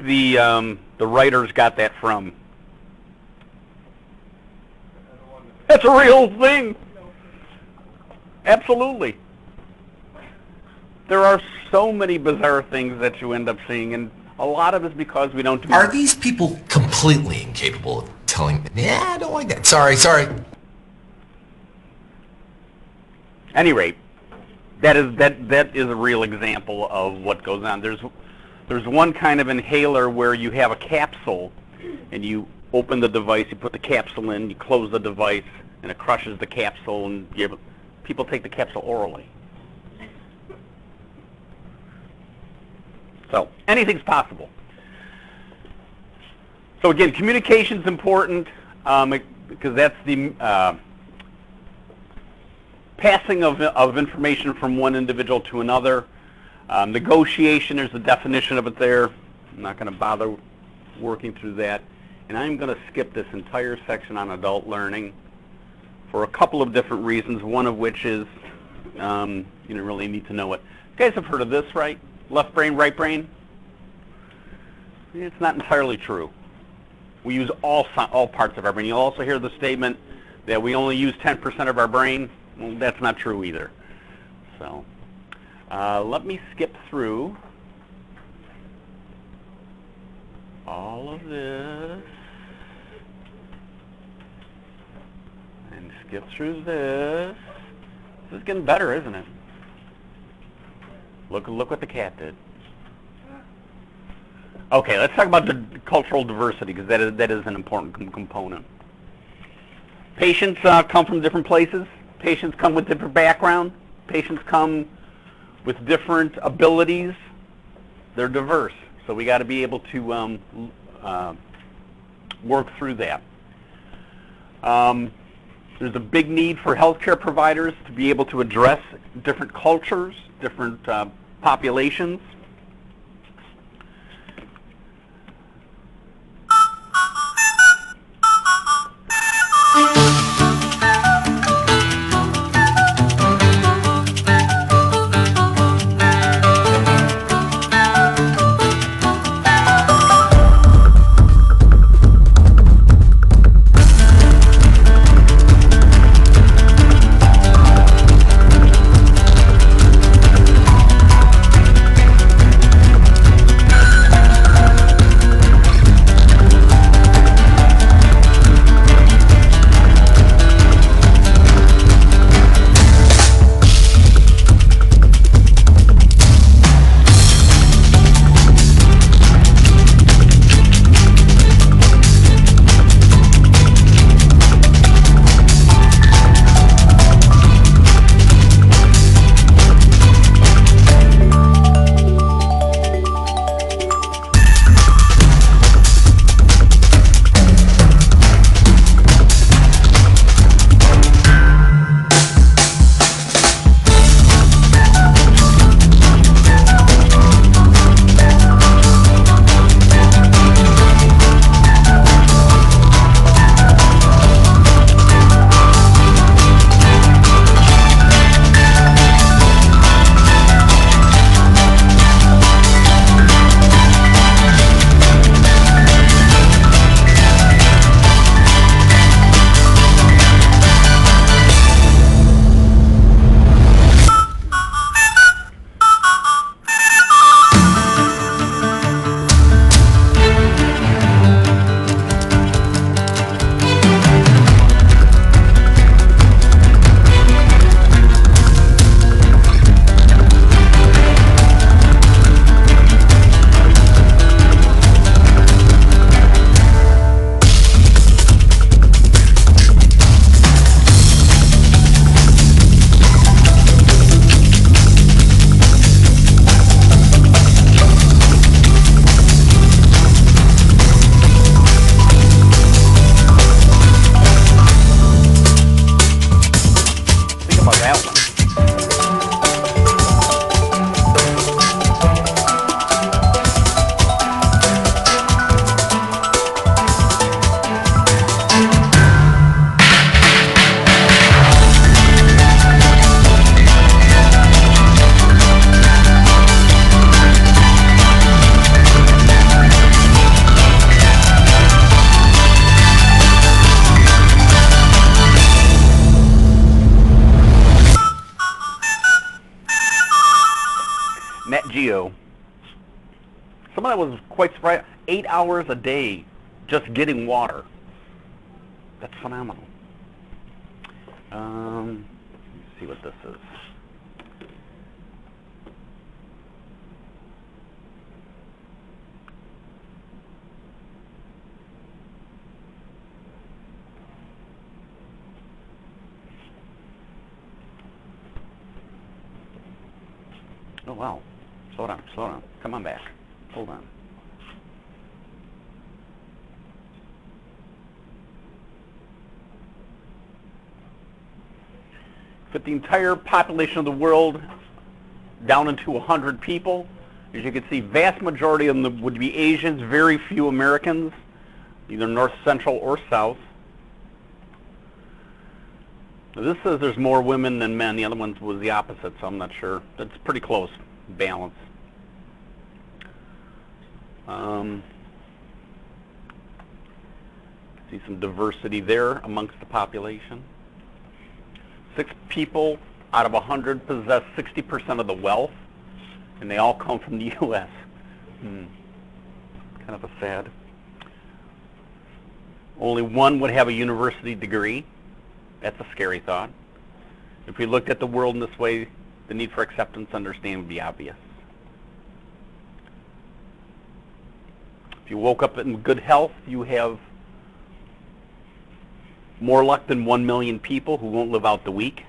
the writers got that from? That's a real thing. Absolutely. There are so many bizarre things that you end up seeing, and a lot of it's because we don't do... Are these people completely incapable of telling me, yeah, I don't like that. Sorry. Any rate, that is a real example of what goes on. There's one kind of inhaler where you have a capsule, and you open the device, you put the capsule in, you close the device, and it crushes the capsule, and people take the capsule orally. So anything's possible. So again, communication's important because that's the passing of information from one individual to another. Negotiation, there's a definition of it there. I'm not going to bother working through that. And I'm going to skip this entire section on adult learning for a couple of different reasons, one of which is you don't really need to know it. You guys have heard of this, right? Left brain, right brain? It's not entirely true. We use all parts of our brain. You'll also hear the statement that we only use 10% of our brain. Well, that's not true either. So let me skip through all of this and skip through this. This is getting better, isn't it? Look what the cat did. Okay, let's talk about the cultural diversity, because that is an important component. Patients come from different places. Patients come with different background. Patients come with different abilities. They're diverse, so we got to be able to work through that. There's a big need for healthcare providers to be able to address different cultures, different populations. I was quite surprised. 8 hours a day just getting water. That's phenomenal. Let's see what this is. Oh, wow. Slow down, slow down. Come on back. Hold on. Fit the entire population of the world down into 100 people. As you can see, vast majority of them would be Asians, very few Americans, either North, Central, or South. Now, this says there's more women than men. The other one was the opposite, so I'm not sure. That's pretty close balance. See some diversity there amongst the population. 6 people out of 100 possess 60% of the wealth, and they all come from the U.S. Kind of a sad. Only 1 would have a university degree. That's a scary thought. If we looked at the world in this way, the need for acceptance and understanding would be obvious. If you woke up in good health, you have more luck than 1 million people who won't live out the week.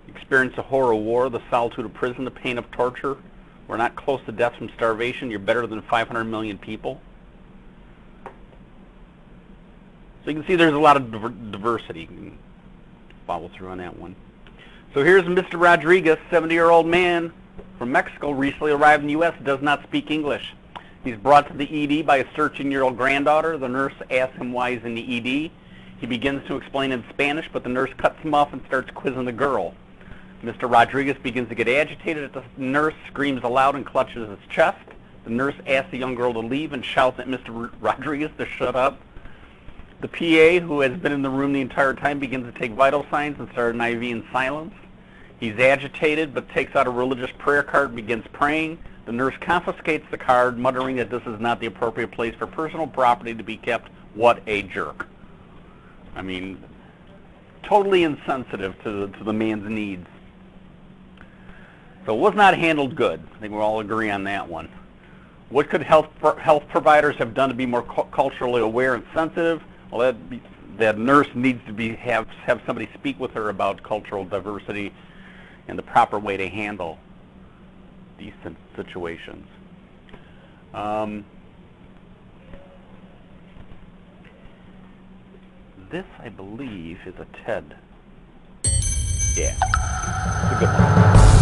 Experience the horror of war, the solitude of prison, the pain of torture. We're not close to death from starvation. You're better than 500 million people. So you can see there's a lot of diversity. You can follow through on that one. So here's Mr. Rodriguez, 70-year-old man from Mexico, recently arrived in the U.S., does not speak English. He's brought to the ED by a 13-year-old granddaughter. The nurse asks him why he's in the ED. He begins to explain in Spanish, but the nurse cuts him off and starts quizzing the girl. Mr. Rodriguez begins to get agitated. The nurse screams aloud and clutches his chest. The nurse asks the young girl to leave and shouts at Mr. Rodriguez to shut up. The PA, who has been in the room the entire time, begins to take vital signs and start an IV in silence. He's agitated, but takes out a religious prayer card and begins praying. The nurse confiscates the card, muttering that this is not the appropriate place for personal property to be kept. What a jerk. I mean, totally insensitive to the man's needs. So it was not handled good. I think we all agree on that one. What could health providers have done to be more culturally aware and sensitive? Well, that nurse needs to have somebody speak with her about cultural diversity and the proper way to handle these situations. This, I believe, is a TED. Yeah, it's a good one.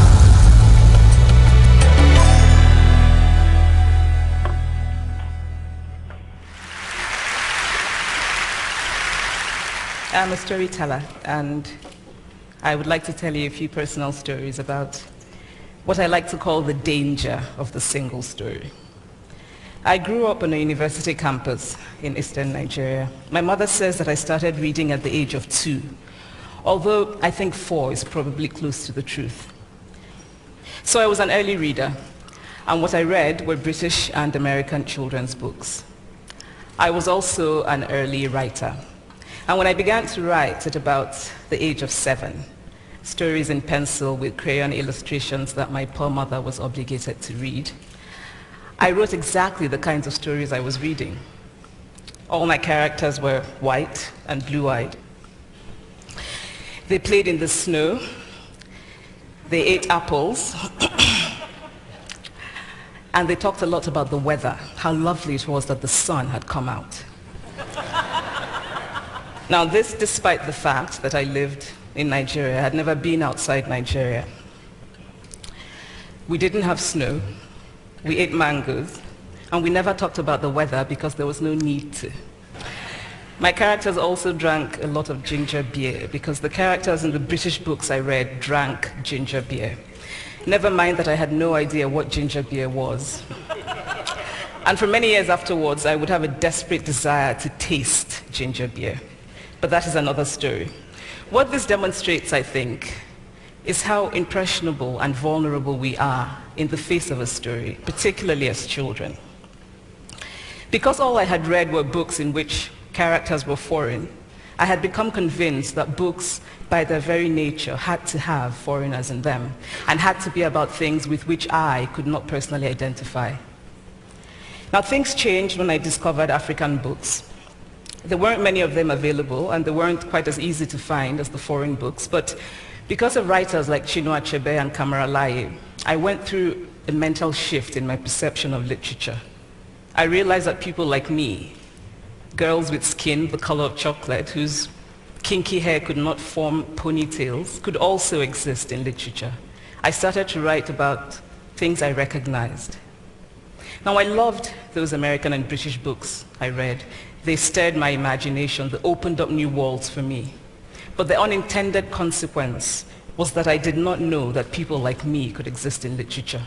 I'm a storyteller, and I would like to tell you a few personal stories about what I like to call the danger of the single story. I grew up on a university campus in eastern Nigeria. My mother says that I started reading at the age of 2, although I think 4 is probably close to the truth. So I was an early reader, and what I read were British and American children's books. I was also an early writer. And when I began to write at about the age of 7, stories in pencil with crayon illustrations that my poor mother was obligated to read, I wrote exactly the kinds of stories I was reading. All my characters were white and blue-eyed. They played in the snow. They ate apples. And they talked a lot about the weather, how lovely it was that the sun had come out. Now this, despite the fact that I lived in Nigeria. I had never been outside Nigeria. We didn't have snow. We ate mangoes. And we never talked about the weather because there was no need to. My characters also drank a lot of ginger beer because the characters in the British books I read drank ginger beer. Never mind that I had no idea what ginger beer was. And for many years afterwards, I would have a desperate desire to taste ginger beer. But that is another story. What this demonstrates, I think, is how impressionable and vulnerable we are in the face of a story, particularly as children. Because all I had read were books in which characters were foreign, I had become convinced that books, by their very nature, had to have foreigners in them and had to be about things with which I could not personally identify. Now, things changed when I discovered African books. There weren't many of them available, and they weren't quite as easy to find as the foreign books, but because of writers like Chinua Achebe and Kamara Laye, I went through a mental shift in my perception of literature. I realized that people like me, girls with skin the color of chocolate, whose kinky hair could not form ponytails, could also exist in literature. I started to write about things I recognized. Now, I loved those American and British books I read. They stirred my imagination. They opened up new worlds for me. But the unintended consequence was that I did not know that people like me could exist in literature.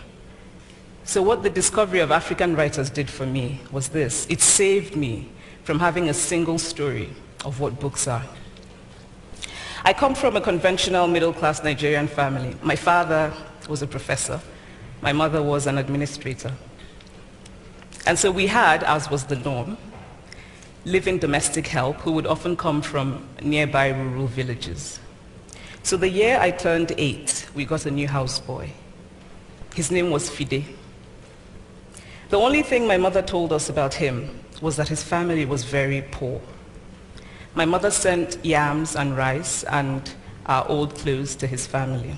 So what the discovery of African writers did for me was this. It saved me from having a single story of what books are. I come from a conventional middle-class Nigerian family. My father was a professor. My mother was an administrator. And so we had, as was the norm, living domestic help who would often come from nearby rural villages. So the year I turned 8, we got a new houseboy. His name was Fide. The only thing my mother told us about him was that his family was very poor. My mother sent yams and rice and our old clothes to his family.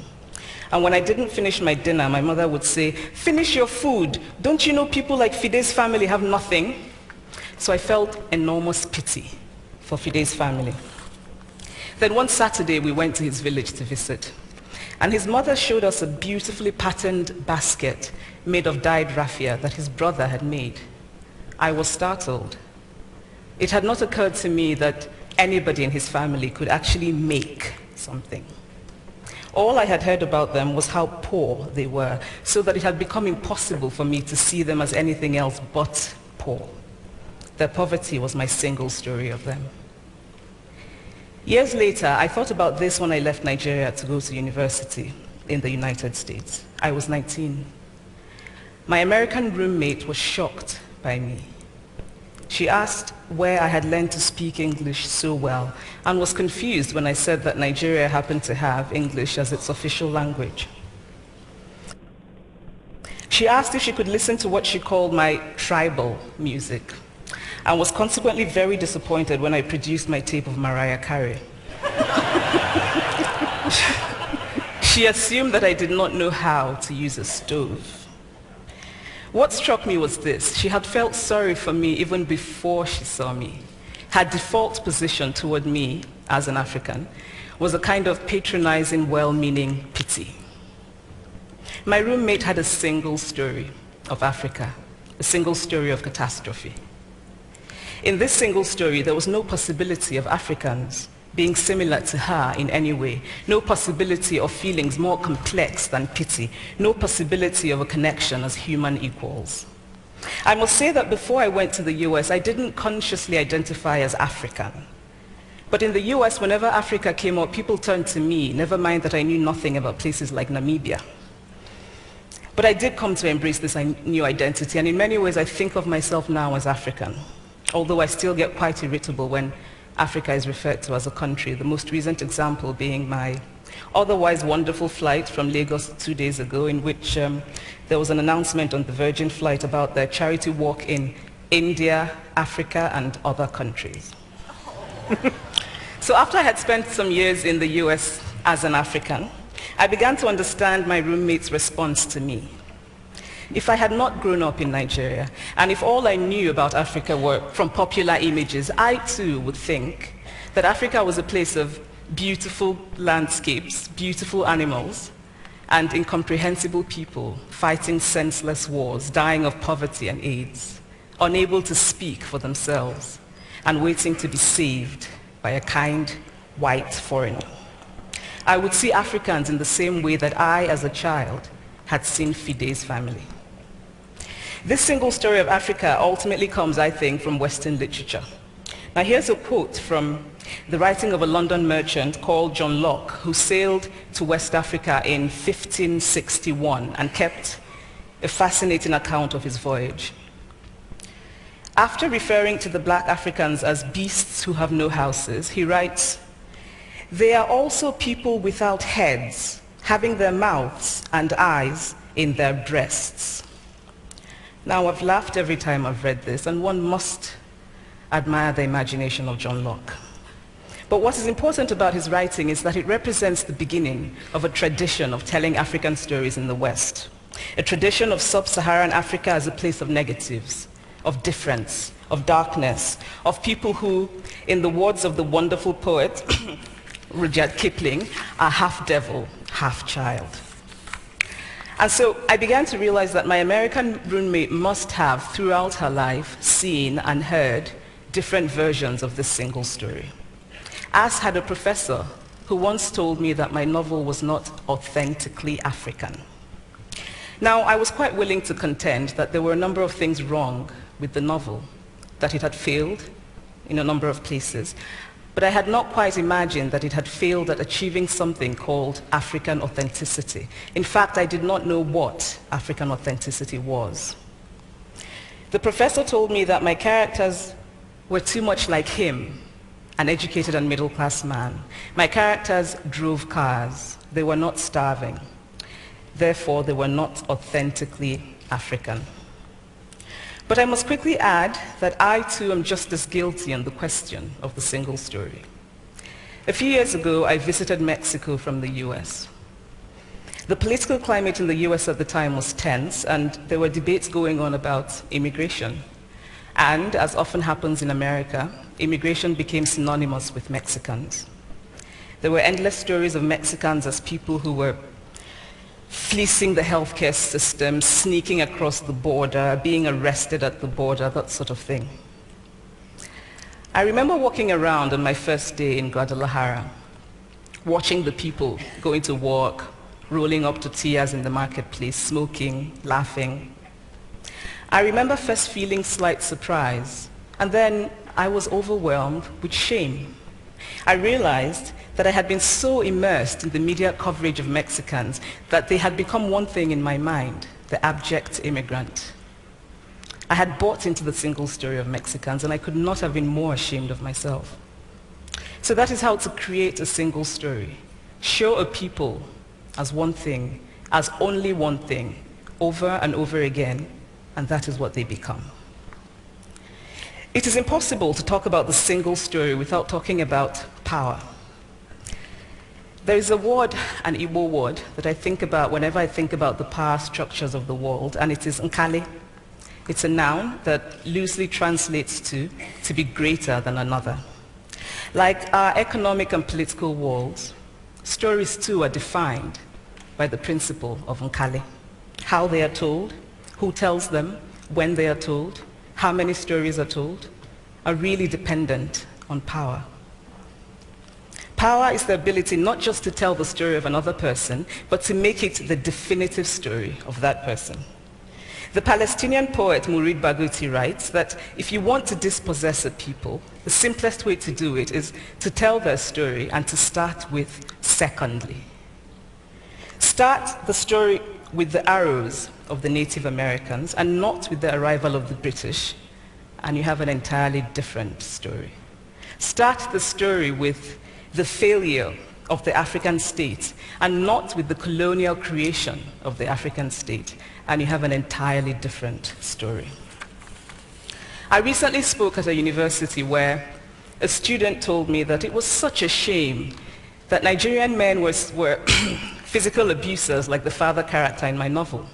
And when I didn't finish my dinner, my mother would say, "Finish your food. Don't you know people like Fide's family have nothing?" So I felt enormous pity for Fide's family. Then one Saturday, we went to his village to visit. And his mother showed us a beautifully patterned basket made of dyed raffia that his brother had made. I was startled. It had not occurred to me that anybody in his family could actually make something. All I had heard about them was how poor they were, so that it had become impossible for me to see them as anything else but poor. Their poverty was my single story of them. Years later, I thought about this when I left Nigeria to go to university in the United States. I was 19. My American roommate was shocked by me. She asked where I had learned to speak English so well and was confused when I said that Nigeria happened to have English as its official language. She asked if she could listen to what she called my tribal music and was consequently very disappointed when I produced my tape of Mariah Carey. She assumed that I did not know how to use a stove. What struck me was this. She had felt sorry for me even before she saw me. Her default position toward me as an African was a kind of patronizing, well-meaning pity. My roommate had a single story of Africa, a single story of catastrophe. In this single story, there was no possibility of Africans being similar to her in any way, no possibility of feelings more complex than pity, no possibility of a connection as human equals. I must say that before I went to the US, I didn't consciously identify as African. But in the US, whenever Africa came up, people turned to me, never mind that I knew nothing about places like Namibia. But I did come to embrace this new identity, and in many ways I think of myself now as African, although I still get quite irritable when Africa is referred to as a country, the most recent example being my otherwise wonderful flight from Lagos 2 days ago, in which there was an announcement on the Virgin flight about their charity walk in India, Africa, and other countries. So after I had spent some years in the US as an African, I began to understand my roommate's response to me. If I had not grown up in Nigeria, and if all I knew about Africa were from popular images, I too would think that Africa was a place of beautiful landscapes, beautiful animals, and incomprehensible people fighting senseless wars, dying of poverty and AIDS, unable to speak for themselves, and waiting to be saved by a kind white foreigner. I would see Africans in the same way that I, as a child, had seen Fide's family. This single story of Africa ultimately comes, I think, from Western literature. Now here's a quote from the writing of a London merchant called John Locke, who sailed to West Africa in 1561 and kept a fascinating account of his voyage. After referring to the black Africans as beasts who have no houses, he writes, "They are also people without heads, having their mouths and eyes in their breasts." Now, I've laughed every time I've read this, and one must admire the imagination of John Locke. But what is important about his writing is that it represents the beginning of a tradition of telling African stories in the West, a tradition of sub-Saharan Africa as a place of negatives, of difference, of darkness, of people who, in the words of the wonderful poet Rudyard Kipling, are half devil, half child. And so I began to realize that my American roommate must have, throughout her life, seen and heard different versions of this single story. As had a professor who once told me that my novel was not authentically African. Now, I was quite willing to contend that there were a number of things wrong with the novel, that it had failed in a number of places, but I had not quite imagined that it had failed at achieving something called African authenticity. In fact, I did not know what African authenticity was. The professor told me that my characters were too much like him, an educated and middle-class man. My characters drove cars. They were not starving. Therefore, they were not authentically African. But I must quickly add that I too am just as guilty on the question of the single story. A few years ago, I visited Mexico from the US. The political climate in the US at the time was tense, and there were debates going on about immigration. And, as often happens in America, immigration became synonymous with Mexicans. There were endless stories of Mexicans as people who were fleecing the healthcare system, sneaking across the border, being arrested at the border, that sort of thing. I remember walking around on my first day in Guadalajara, watching the people going to work, rolling up tortillas in the marketplace, smoking, laughing. I remember first feeling slight surprise, and then I was overwhelmed with shame. I realized that I had been so immersed in the media coverage of Mexicans that they had become one thing in my mind, the abject immigrant. I had bought into the single story of Mexicans, and I could not have been more ashamed of myself. So that is how to create a single story. Show a people as one thing, as only one thing, over and over again, and that is what they become. It is impossible to talk about the single story without talking about power. There is a word, an Igbo word, that I think about whenever I think about the power structures of the world, and it is nkali. It's a noun that loosely translates to be greater than another. Like our economic and political worlds, stories too are defined by the principle of nkali. How they are told, who tells them, when they are told, how many stories are told, are really dependent on power. Power is the ability not just to tell the story of another person, but to make it the definitive story of that person. The Palestinian poet Mourid Barghouti writes that if you want to dispossess a people, the simplest way to do it is to tell their story and to start with secondly. Start the story with the arrows of the Native Americans and not with the arrival of the British, and you have an entirely different story. Start the story with the failure of the African state and not with the colonial creation of the African state, and you have an entirely different story. I recently spoke at a university where a student told me that it was such a shame that Nigerian men were physical abusers like the father character in my novel.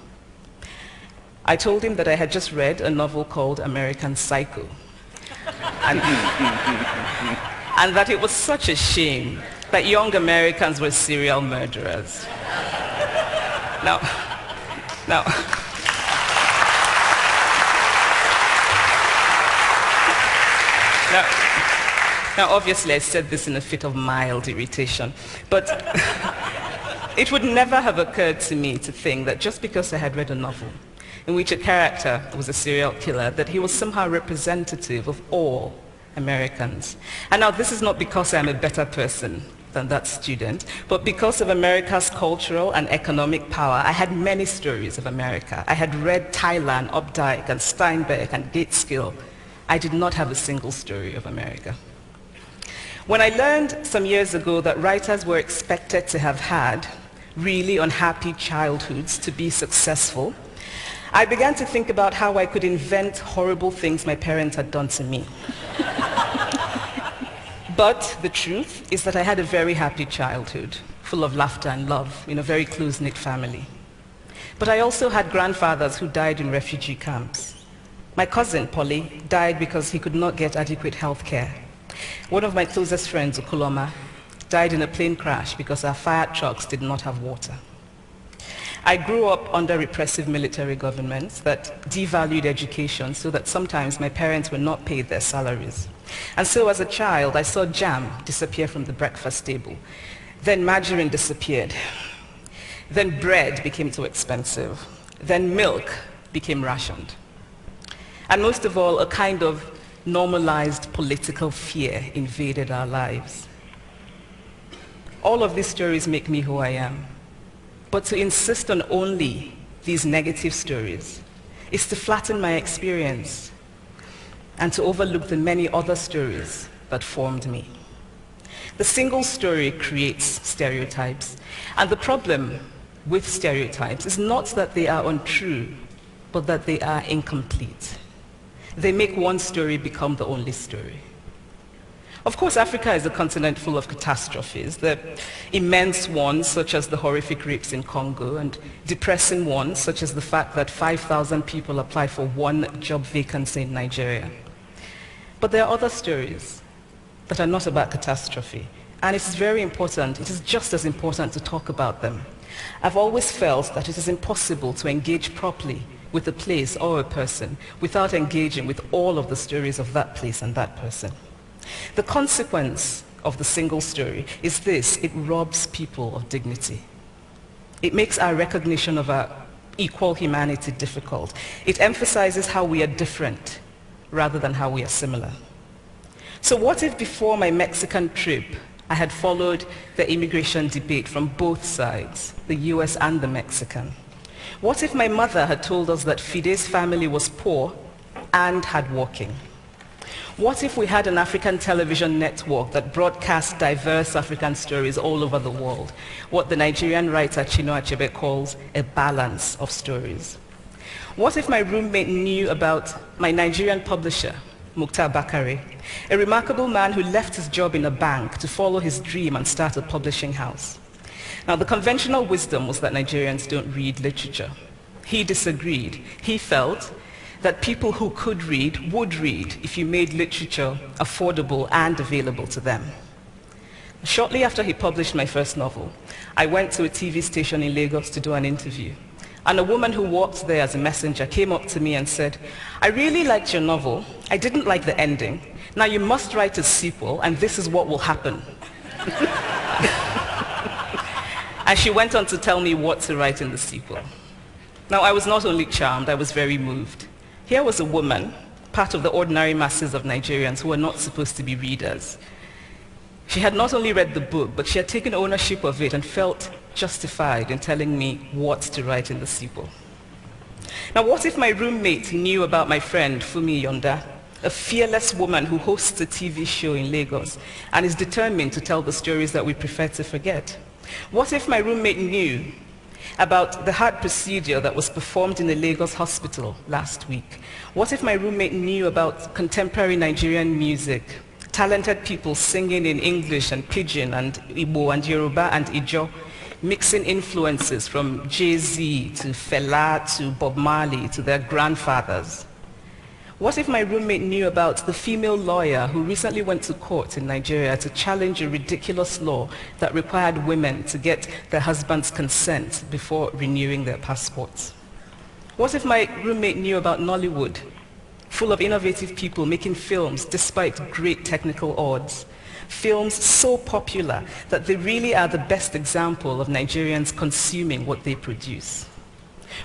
I told him that I had just read a novel called American Psycho, and that it was such a shame that young Americans were serial murderers. Now, obviously I said this in a fit of mild irritation, but it would never have occurred to me to think that just because I had read a novel in which a character was a serial killer, that he was somehow representative of all Americans. And now this is not because I'm a better person than that student, but because of America's cultural and economic power, I had many stories of America. I had read Thailand, Updike, and Steinbeck, and Gateskill. I did not have a single story of America. When I learned some years ago that writers were expected to have had really unhappy childhoods to be successful, I began to think about how I could invent horrible things my parents had done to me. But the truth is that I had a very happy childhood, full of laughter and love in a very close-knit family. But I also had grandfathers who died in refugee camps. My cousin, Polly, died because he could not get adequate health care. One of my closest friends, Okoloma, died in a plane crash because our fire trucks did not have water. I grew up under repressive military governments that devalued education so that sometimes my parents were not paid their salaries. And so as a child, I saw jam disappear from the breakfast table. Then margarine disappeared. Then bread became too expensive. Then milk became rationed. And most of all, a kind of normalized political fear invaded our lives. All of these stories make me who I am. But to insist on only these negative stories is to flatten my experience and to overlook the many other stories that formed me. The single story creates stereotypes, and the problem with stereotypes is not that they are untrue, but that they are incomplete. They make one story become the only story. Of course, Africa is a continent full of catastrophes, the immense ones such as the horrific rapes in Congo, and depressing ones such as the fact that 5,000 people apply for one job vacancy in Nigeria. But there are other stories that are not about catastrophe, and it is very important, it is just as important to talk about them. I've always felt that it is impossible to engage properly with a place or a person without engaging with all of the stories of that place and that person. The consequence of the single story is this: it robs people of dignity. It makes our recognition of our equal humanity difficult. It emphasizes how we are different rather than how we are similar. So what if before my Mexican trip, I had followed the immigration debate from both sides, the US and the Mexican? What if my mother had told us that Fide's family was poor and hardworking? What if we had an African television network that broadcast diverse African stories all over the world, what the Nigerian writer Chinua Achebe calls a balance of stories? What if my roommate knew about my Nigerian publisher, Mukhtar Bakare, a remarkable man who left his job in a bank to follow his dream and start a publishing house? Now, the conventional wisdom was that Nigerians don't read literature. He disagreed. He felt that people who could read would read if you made literature affordable and available to them. Shortly after he published my first novel, I went to a TV station in Lagos to do an interview. And a woman who worked there as a messenger came up to me and said, "I really liked your novel. I didn't like the ending. Now you must write a sequel, and this is what will happen." And she went on to tell me what to write in the sequel. Now, I was not only charmed, I was very moved. Here was a woman, part of the ordinary masses of Nigerians who were not supposed to be readers. She had not only read the book, but she had taken ownership of it and felt justified in telling me what to write in the sequel. Now, what if my roommate knew about my friend Fumi Yonda, a fearless woman who hosts a TV show in Lagos and is determined to tell the stories that we prefer to forget? What if my roommate knew about the heart procedure that was performed in a Lagos hospital last week? What if my roommate knew about contemporary Nigerian music, talented people singing in English and Pidgin and Igbo and Yoruba and Ijo, mixing influences from Jay-Z to Fela to Bob Marley to their grandfathers? What if my roommate knew about the female lawyer who recently went to court in Nigeria to challenge a ridiculous law that required women to get their husband's consent before renewing their passports? What if my roommate knew about Nollywood, full of innovative people making films despite great technical odds? Films so popular that they really are the best example of Nigerians consuming what they produce.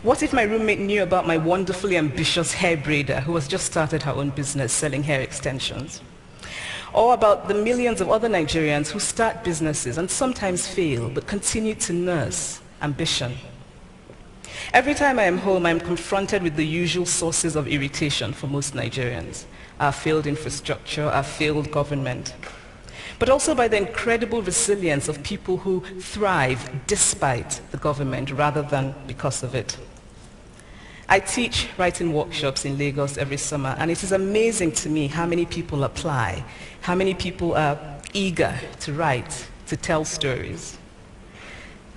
What if my roommate knew about my wonderfully ambitious hair braider who has just started her own business selling hair extensions? or about the millions of other Nigerians who start businesses and sometimes fail, but continue to nurse ambition. Every time I am home, I am confronted with the usual sources of irritation for most Nigerians: our failed infrastructure, our failed government, but also by the incredible resilience of people who thrive despite the government rather than because of it. I teach writing workshops in Lagos every summer, and it is amazing to me how many people apply, how many people are eager to write, to tell stories.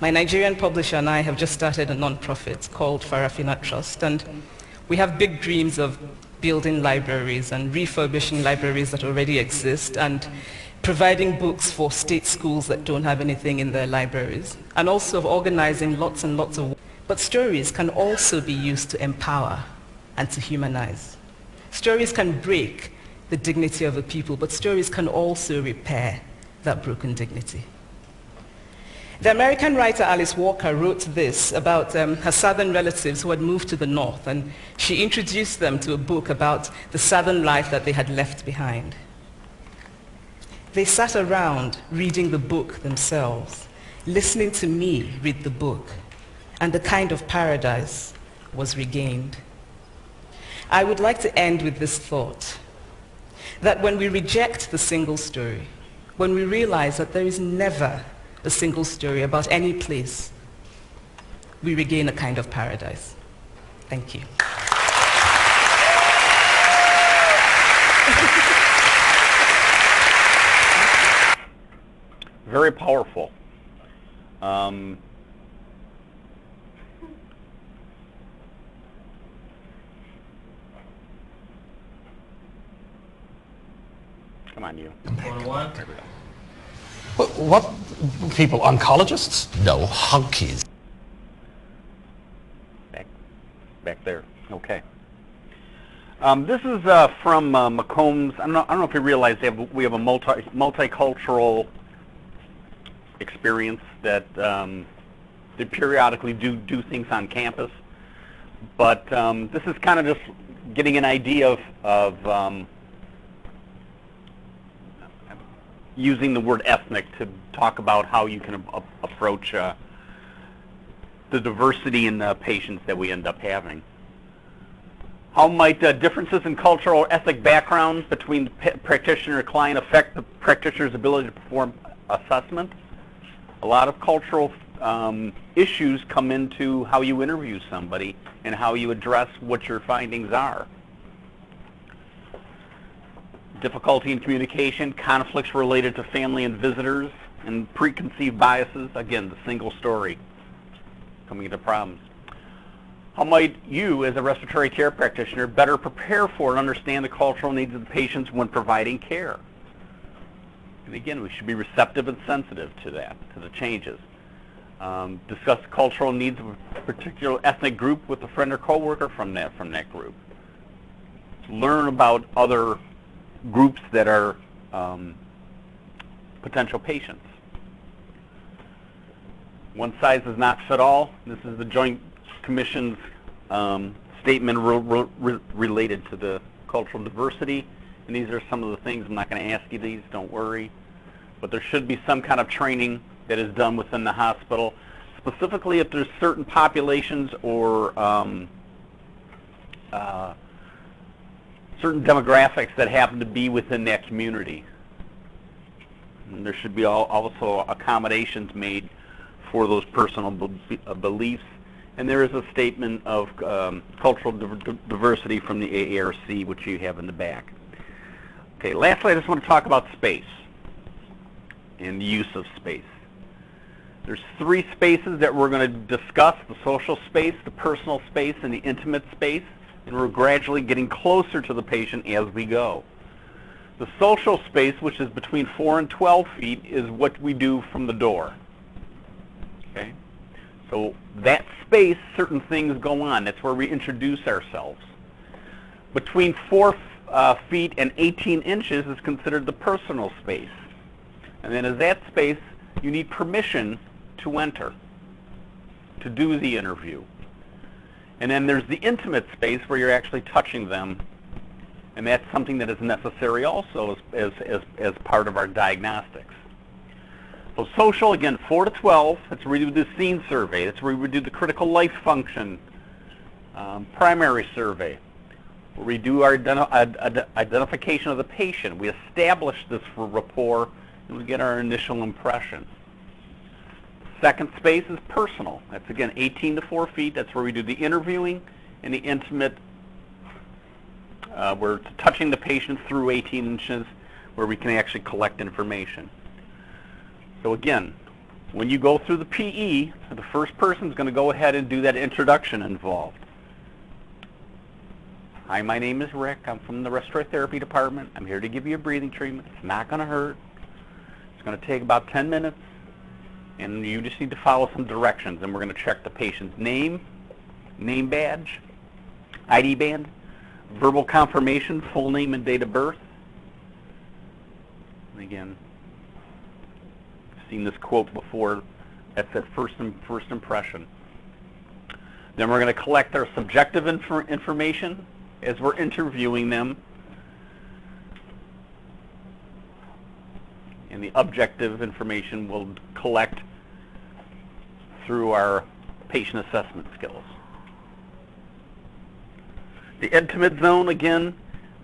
My Nigerian publisher and I have just started a non-profit called Farafina Trust, and we have big dreams of building libraries and refurbishing libraries that already exist and providing books for state schools that don't have anything in their libraries, and also of organizing lots and lots of. But stories can also be used to empower and to humanize. Stories can break the dignity of a people, but stories can also repair that broken dignity. The American writer Alice Walker wrote this about her southern relatives who had moved to the north, and she introduced them to a book about the southern life that they had left behind. They sat around reading the book themselves, listening to me read the book, and a kind of paradise was regained. I would like to end with this thought, that when we reject the single story, when we realize that there is never a single story about any place, we regain a kind of paradise. Thank you. Very powerful. Come on, you. What people? Oncologists? No, hunkies. Back there. Okay. This is from McCombs. I don't know if you realize we have a multicultural experience that they periodically do things on campus. But this is kind of just getting an idea of using the word ethnic to talk about how you can approach the diversity in the patients that we end up having. How might differences in cultural or ethnic background between the practitioner and client affect the practitioner's ability to perform assessment? A lot of cultural issues come into how you interview somebody and how you address what your findings are. Difficulty in communication, conflicts related to family and visitors, and preconceived biases. Again, the single story coming into problems. How might you, as a respiratory care practitioner, better prepare for and understand the cultural needs of the patients when providing care? And again, we should be receptive and sensitive to that, to the changes. Discuss the cultural needs of a particular ethnic group with a friend or coworker from that group. Learn about other groups that are potential patients. One size does not fit all. This is the Joint Commission's statement related to the cultural diversity. And these are some of the things. I'm not going to ask you these, don't worry. But there should be some kind of training that is done within the hospital, specifically if there's certain populations or certain demographics that happen to be within that community. And there should be also accommodations made for those personal beliefs. And there is a statement of cultural diversity from the AARC, which you have in the back. Okay, lastly, I just want to talk about space and the use of space. There's three spaces that we're going to discuss: the social space, the personal space, and the intimate space. And we're gradually getting closer to the patient as we go. The social space, which is between 4 and 12 feet, is what we do from the door. Okay? So that space, certain things go on. That's where we introduce ourselves. Between 4 feet and 18 inches is considered the personal space. And then in that space, you need permission to enter, to do the interview. And then there's the intimate space where you're actually touching them And that's something that is necessary also as part of our diagnostics. So social, again, 4 to 12, that's where we do the scene survey. That's where we do the critical life function primary survey, where we do our identification of the patient. We establish this for rapport, and we get our initial impression. Second space is personal. That's, again, 18 to 4 feet. That's where we do the interviewing and the intimate. We're touching the patient through 18 inches, where we can actually collect information. So again, when you go through the PE, the first person is going to go ahead and do that introduction involved. Hi, my name is Rick. I'm from the respiratory therapy department. I'm here to give you a breathing treatment. It's not going to hurt. It's going to take about 10 minutes, and you just need to follow some directions, and we're going to check the patient's name, name badge, ID band, verbal confirmation, full name and date of birth. And again, I've seen this quote before. That's that first impression. Then we're going to collect our subjective information as we're interviewing them, and the objective information we'll collect through our patient assessment skills. The intimate zone, again,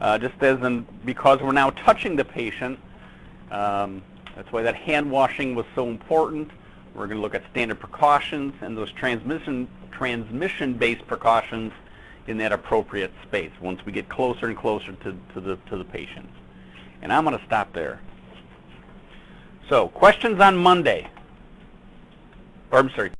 just as in, because we're now touching the patient, that's why that hand washing was so important. We're going to look at standard precautions and those transmission-based precautions in that appropriate space once we get closer and closer to the patient. And I'm going to stop there. So, questions on Monday. Or, I'm sorry.